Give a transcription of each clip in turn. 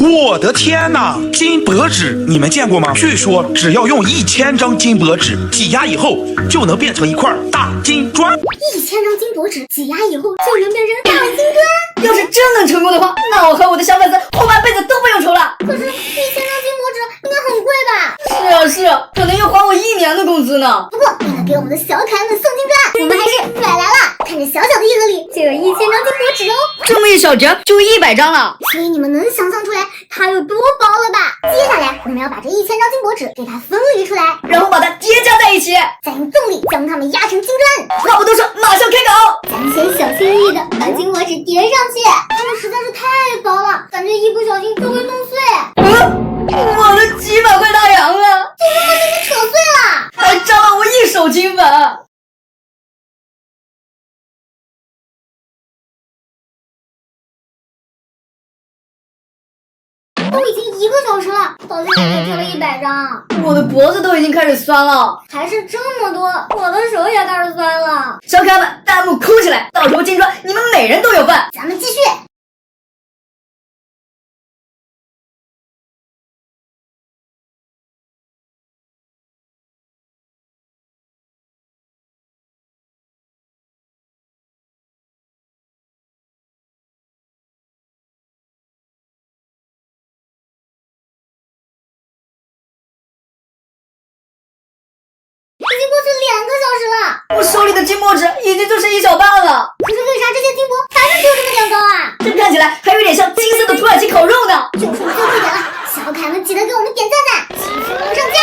我的天哪！金箔纸你们见过吗？据说只要用1000张金箔纸挤压以后，就能变成一块大金砖。1000张金箔纸挤压以后就能变成大金砖。要是真能成功的话，那我和我的小粉丝后半辈子都不用愁了。可是1000张金箔纸应该很贵吧？是啊，可能要还我1年的工资呢。不过为了给我们的小可爱们送金砖，我们还是买来了。看这小小的一盒里就有1000张金箔纸哦，这么一小折就100张了。所以你们能想象出来它有多薄了吧？接下来我们要把这1000张金箔纸给它分离出来，然后把它叠加在一起，再用重力将它们压成金砖。话不多说，马上开搞。咱们先小心翼翼的把金箔纸叠上去，它们实在是太薄了，感觉一不小心就会弄碎。我的几百块大洋啊，这个好像被扯碎了，还沾了我一手金粉。都已经1个小时了，到现在才贴了100张，我的脖子都已经开始酸了，还是这么多，我的手也开始酸了。小可爱们，弹幕扣起来，到时候金砖你们每人都有份。咱们继续。已经过去2个小时了，我手里的金箔纸已经就剩1小半了。可是为啥这些金箔还是只有这么点高啊？这看起来还有点像金色的土耳其烤肉呢。就剩最后一点了，小可爱们记得给我们点赞赞，继续往上加。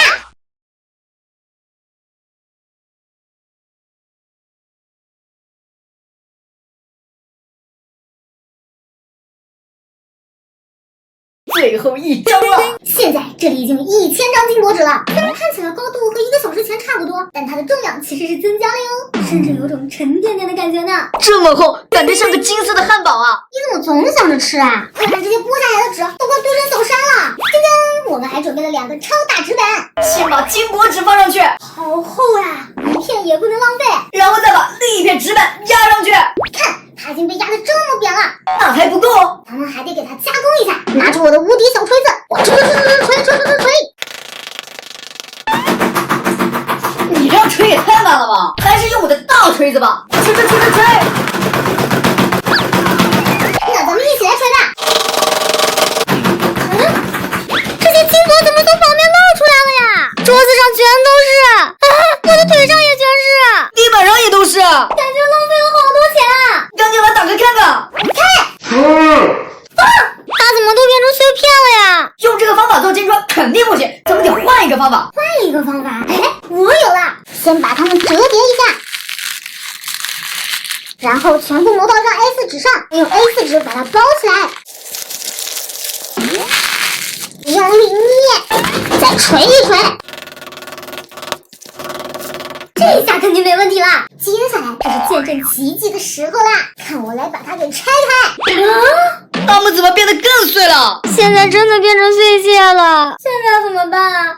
最后一张了，现在这里已经有1000张金箔纸了，虽然看起来高度和1个小时前差不多，但它的重量其实是增加了哟，甚至有种沉甸甸的感觉呢。这么厚，感觉像个金色的汉堡啊！你怎么总想着吃啊？快看这些剥下来的纸都快堆成小山了。这边我们还准备了2个超大纸板，先把金箔纸放上去，好厚呀，一片也不能浪费。然后再把另一片纸板压上去。看，它已经被压得这么扁了，那还不够，咱们还得给它加工一下。拿出我的无敌小锤子，我锤。你这样锤也太慢了吧？还是用我的大锤子吧。锤！那咱们一起来锤吧。这些金箔怎么从旁边露出来了呀？桌子上全都是啊，我的腿上也全是，地板上也都是，感觉浪费了好多钱啊！赶紧来打开看看。它怎么都变成碎片了呀？用这个方法做金砖肯定不行，咱们得换一个方法。换一个方法，哎，我有了，先把它们折叠一下，然后全部磨到一张 A4 纸上，用 A4 纸把它包起来，用力捏，再锤一锤，这下肯定没问题了。接下来就是见证奇迹的时候啦，看我来把它给拆开。它们怎么变得更碎了？现在真的变成碎屑了，现在怎么办啊？